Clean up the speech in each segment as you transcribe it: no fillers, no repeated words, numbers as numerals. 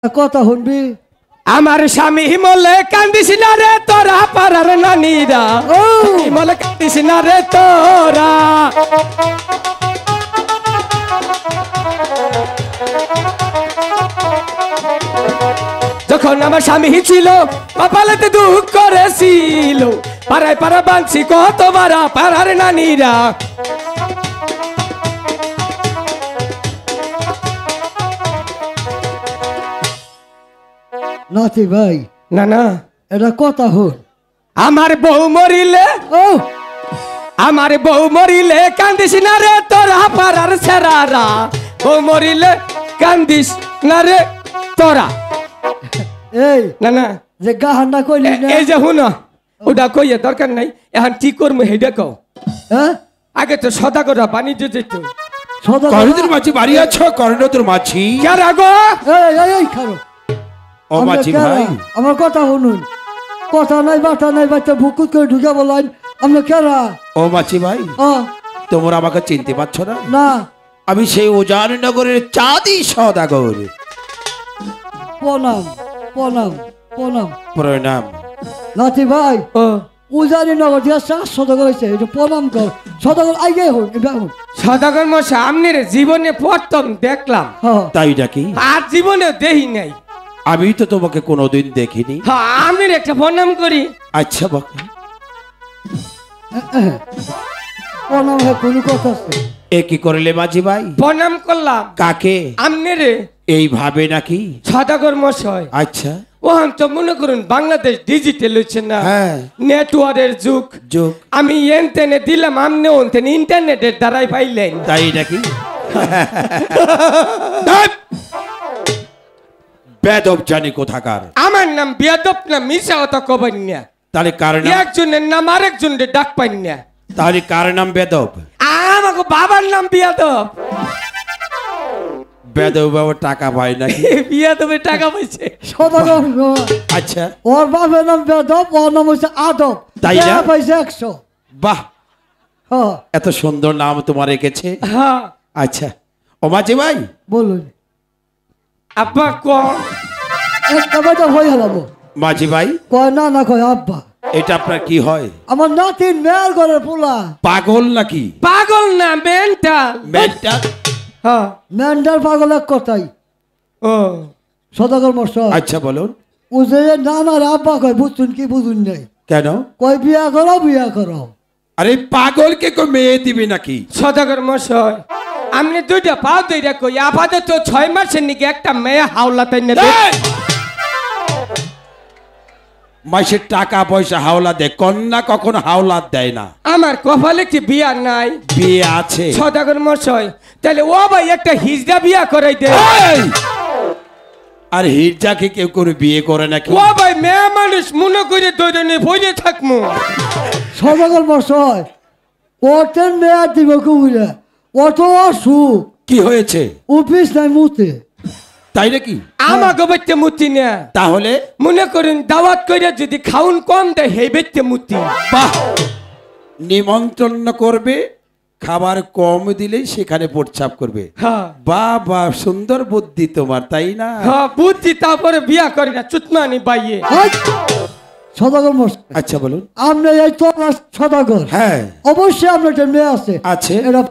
কথা শুনবি আমার স্বামী হিমলে কান্দিস না রে তোরা পারার নানিরা হিমলে কান্দিস না রে তোরা যখন আমার স্বামী ছিল কপালেতে দুঃখ করেছিল পাড়ায় পাড়া বাঁধছি কত বারা পাড়ার নানিরা নাতি ভাই না না এটা কথা হল আমার বউ মরিলে আমার বউ মরিলে কান্দিস না রে তোরা পাড়ার ছেড়ারা বউ মরিলে কান্দিস না রে তোরা এই না না যে গাহান্ডা কইলি না এই যে হুন ওটা কইয়া দরকার নাই এখন কি করবো হেডা কও হ্যাঁ আগে তো সদাগর বাণিজ্য যেত করণের মাঝি বাড়ি আছো করণের মাঝি কার আগো এই খারো ও মাঝি ভাই আমার কথা শুনুন কথা নাই বাটা নাই বাচ্চা বুকুত করে ঢুকে বলেন আমরা কেরা ও মাঝি ভাই তোমরা আমাকে চিনতে পারছো না না আমি সেই উজাননগরের চাঁদি সদাগর প্রণাম প্রণাম প্রণাম প্রণাম নাতি ভাই উজানি নগর দিয়ে 400 টাকা হয়েছে এটা প্রণাম কর সদাগর আগে হোক এটা হোক সদাগর মশা আমনের জীবনে প্রথম দেখলাম তাই নাকি আর জীবনে দেখি নাই আমি তো তোমাকে কোনোদিন দেখিনি আমি একটা প্রণাম করি আচ্ছা বাবা প্রণাম হয় কোনো কথা আছে এ কি করলে মাঝি ভাই প্রণাম করলাম কাকে আমনেরে এইভাবে নাকি সদাগর মশাই আচ্ছা ওহান তো মনে করুন বাংলাদেশ ডিজিটাল হচ্ছে না নেটওয়ার্কের যুগ যুগ আমি এনতেনে দিলাম আমনে ওনতেনে ইন্টারনেটের দ্বারাই পাইলেন তাই নাকি বেদব জানি কোথাকার আমার নাম বেদব না মিশা কথা কবেন না তাহলে কার নাম একজনের নাম আরেকজনের ডাক পাইন না তাহলে কার নাম বেদব আমাকে বাবার নাম বেদব বেদব বাবা টাকা পায় নাকি বেদবের টাকা পাইছে সদাগর আচ্ছা ওর বাবার নাম বেদব ওর নাম হচ্ছে আদব তাই না পাইছে 100 বাহ এত সুন্দর নাম তোমার রেখেছে হ্যাঁ আচ্ছা ও মাঝি ভাই বলুন আব্বা কোন একটা কথা হয়ে গেল মাঝি ভাই কয় না না কয় আব্বা এটা আপনার কি হয় আমার নাতিন মেয়ের ঘরের পোলা পাগল নাকি পাগল না মেন্টাল মেন্টাল হ্যাঁ মেন্টাল পাগল এক কথাই ও সদাগর মশাই আচ্ছা বলুন ও যে না না আব্বা কয় বুঝুন কি বুঝুন নাই কেন কয় বিয়া করো আরে পাগলকে কো মেয়ে দিবি নাকি সদাগর মশাই আমনে দুইটা পাও দইরা কই আপাতত 6 মাসের নিকে একটা মেয়ে হাওলা তাই না মাসের টাকা পয়সা হাওলা দেয় কন্যা কখনো হাওলা দেয় না আমার কপালে কি বিয়া নাই বিয়ে আছে সদাগর মশাই তাহলে ও ভাই একটা হিজড়া বিয়া করাই দে আর হিজড়াকে কেউ করে বিয়ে করে নাকি ও ভাই মেয়ে মানুষ মনে করে দইরনে বইরে থাকমু সদাগর মশাই ওটেন মেয়ে দিব কুইলা অত অসুখ কি হয়েছে অফিস নাই মুতে তাই নাকি আমাকে বেতে মুতি না তাহলে মনে করুন দাওয়াত কইরা যদি খাউন কম দেয় হে বেতে মুতি বাহ নিমন্ত্রণ করবে খাবার কম দিলেই সেখানে প্রস্রাব করবে বাহ বাহ সুন্দর বুদ্ধি তোমার তাই না হ্যাঁ বুদ্ধি তারপরে বিয়া করি না চুতমানি বাইয়ে সদাগর মশাই আচ্ছা বলুন আপনি এই তো সদাগর হ্যাঁ অবশ্যই আপনার একটা মেয়ে আছে আছে এটা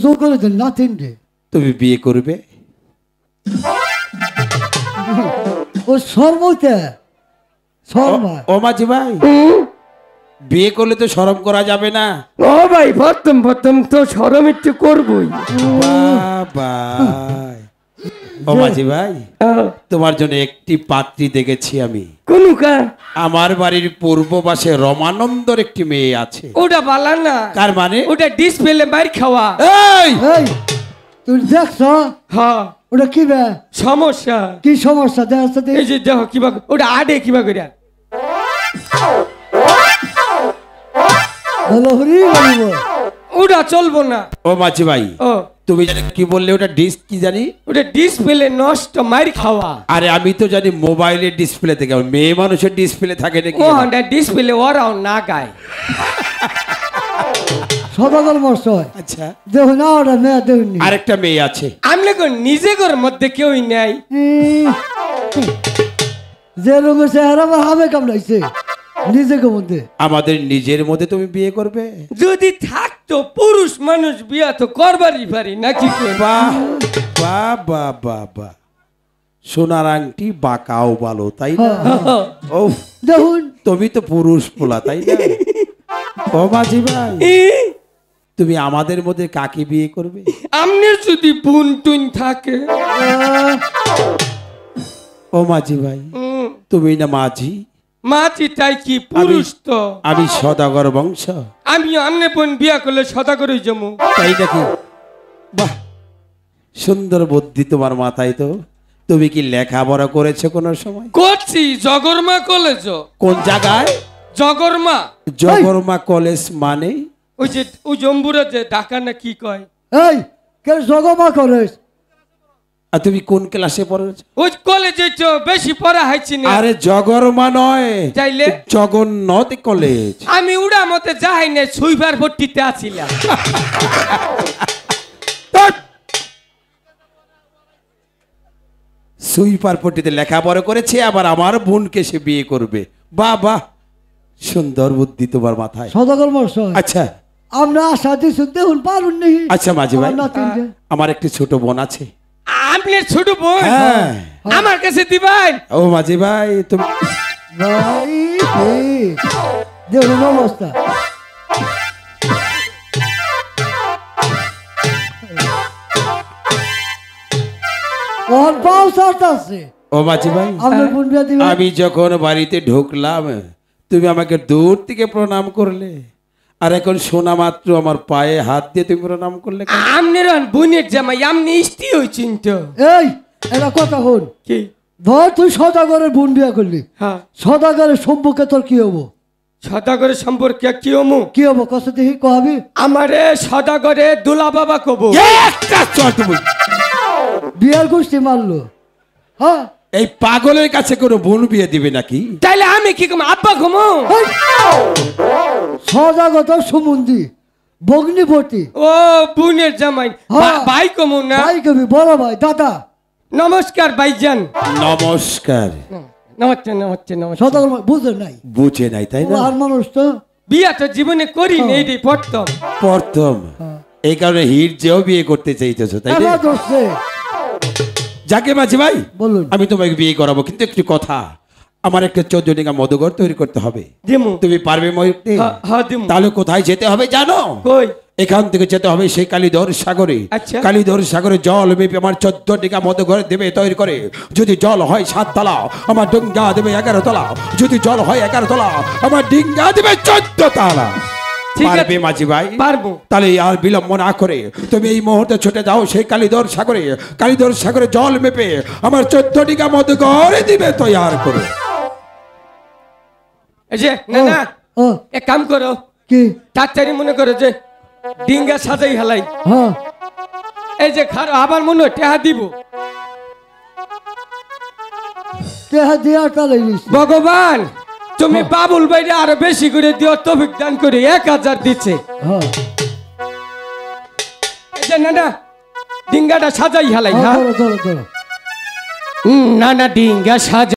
জোর করে দেন নাতিন রে তুমি বিয়ে করবে ও শর্মতে শর্মা ও মাঝি ভাই বিয়ে করলে তো শরম করা যাবে না ও ভাই প্রথম তো শরম একটু করবই ও মাঝি ভাই তোমার জন্য একটি পাত্রী দেখেছি আমি কোন আমার বাড়ির পূর্ব পাশে রমানন্দর একটি মেয়ে আছে ওটা বালা না কার মানে ওটা ডিসপ্লে মার খাওয়া এই তুই দেখছ হ্যাঁ ওটা কি বে সমস্যা কি সমস্যা দেখছ এই যে দেখো কিবা ওটা আডে কিবা কইরা ভালো হরি বলিব ওটা চলবো না ও মাঝি ভাই ও তুমি কি বললে ওটা ডিস্ক কি জানি ওটা ডিসপ্লে নষ্ট মার খাওয়া আরে আমি তো জানি মোবাইলের ডিসপ্লে থেকে মেয়ে মানুষের ডিসপ্লে থাকে নাকি ও ওটা ডিসপ্লে ওরাও না গায় সদাগর মশাই আচ্ছা দেখুন না ওটা মেয়ে দেখুন আরেকটা মেয়ে আছে আমি নিজে ঘর মধ্যে কেউই নাই যে রঙের চেহারা আমার হামে কামড়াইছে নিজেকে মধ্যে। আমাদের নিজের মধ্যে তুমি বিয়ে করবে? যদি থাকতো পুরুষ মানুষ বিয়া তো করবারই পারি নাকি কই? বাহ বাহ বাহ বাহ বাহ, সোনার আংটি বাঁকাও ভালো, তাই না? ও দেখুন তুমি তো পুরুষ পোলা, তাই না? ও মাঝি ভাই, তুমি আমাদের মধ্যে কাকে বিয়ে করবে? আমনে যদি বুন টুন থাকে। ও মাঝি ভাই, তুমি না মাঝি? মাঝি তাই কি পুরুষ তো? আমি সদাগর বংশ। আমি আমনে বোন বিয়া করলে সদাগর হই যাবো। তাই নাকি? বাহ, সুন্দর বুদ্ধি তোমার মাথায় তো। তুমি কি লেখাপড়া করেছো কোনো সময়? করছি, জগরমা কলেজ। কোন জায়গায়? জগরমা। জগরমা কলেজ মানে? ওই যে ওই জম্বুরা যে ঢাকা না কি কয়? এই কে জগমা করেছ? আর তুমি কোন ক্লাসে পড়েছো? ওই কলেজে তো বেশি পড়া হয়েছি না। আরে জগরমা নয়, চাইলে জগন্নাথ কলেজ। আমি উড়া মতে যাই না, সুইবার ভর্তিতে আছিলাম। সুইপার পট্টিতে লেখাপড়া করেছে, আবার আমার বোনকে সে বিয়ে করবে। বাহ বাহ, সুন্দর বুদ্ধি তোমার মাথায়। সদাগর মশাই, আচ্ছা আমরা আশা দিছি দেখুন পারুন নি। আচ্ছা মাঝি ভাই, আমার নাতিনটা। আমার একটি ছোট বোন আছে। আপনার ছোট বোন হ্যাঁ। আমার কাছে দিবেন? ও মাঝি ভাই, তুমি ভাই দেখুন অবস্থা। ওর পাও সার্ট আছে। ও মাঝি ভাই, আপনার বোন বিয়া দিবেন? আমি যখন বাড়িতে ঢুকলাম তুমি আমাকে দূর থেকে প্রণাম করলে, আর এখন শোনা মাত্র আমার পায়ে হাত দিয়ে তুমি প্রণাম করলে কেন? আমনের বোনের জামাই আমনি ইস্তি হইছেন তো। এই এটা কথা হন, কি? ধর তুই সদাগরের বোন বিয়া করলি, হ্যাঁ, সদাগরের সম্পর্কে তোর কি হবো? সদাগরের সম্পর্কে কি হমু? কি হবো কত দেখি কহাবি? আমারে সদাগরে দুলা বাবা কব। একটা চট তুমি। বিয়ার গোষ্ঠী মারলো। হ্যাঁ এই পাগলের কাছে কোনো বোন বিয়ে দিবে নাকি? তাইলে আমি কি কম আব্বা ঘুমো? সদাগত সুমন্দি ভগ্নিপতি। ও বোনের জামাই হ্যাঁ। ভাই কমু না? ভাই কবি বড় ভাই দাদা। নমস্কার ভাইজান। নমস্কার। নমস্তে নমস্তে নমস্তে। সদাগর বুঝে নাই, বুঝে নাই তাই না? আর মানুষ তো বিয়া তো জীবনে করি নেই রে প্রথম। প্রথম এই কারণে হিট যেও বিয়ে করতে চাইতেছো, তাই না? এবার ধরছে। যাকে মাঝি ভাই, বলুন। আমি তোমাকে বিয়ে করাবো, কিন্তু একটি কথা, আমার একটা 14 ডিঙা মধুঘর তৈরি করতে হবে। দিমু। তুমি পারবে ময়ূরটি? হ্যাঁ দিমু। তাহলে কোথায় যেতে হবে জানো? কই? এখান থেকে যেতে হবে সেই কালীধর সাগরে। আচ্ছা। কালীধর সাগরে জল মেপে আমার 14 ডিঙা মধুঘর দেবে তৈরি করে। যদি জল হয় 7 তলা, আমার ডিঙ্গা দেবে 11 তলা। যদি জল হয় 11 তলা, আমার ডিঙ্গা দেবে 14 তলা। ঠিক আছে। পারবে মাঝি ভাই? পারবো। তাহলে আর বিলম্ব না করে তুমি এই মুহূর্তে ছুটে যাও সেই কালীধর সাগরে। কালীধর সাগরে জল মেপে আমার 14 ডিঙা মধুঘর দিবে তৈরি করো। এই যে না না, ও এক কাম করো, কি? তাড়াতাড়ি মনে করো যে ডিঙ্গা সাজাই হালাই। হ্যাঁ এই যে খারো, আবার মনে হয় টেহা দিব। তেহা দিয়া তালাই দিছি। ভগবান তুমি বাবুল ভাইরে আরো বেশি করে দিও, তৌফিক দান করে 1000 দিচ্ছে। হ্যাঁ এই যে না না, ডিঙ্গাটা সাজাই হালাই। হ্যাঁ হ্যাঁ ধরো ধরো ধরো। না না, ডিঙ্গা সাজা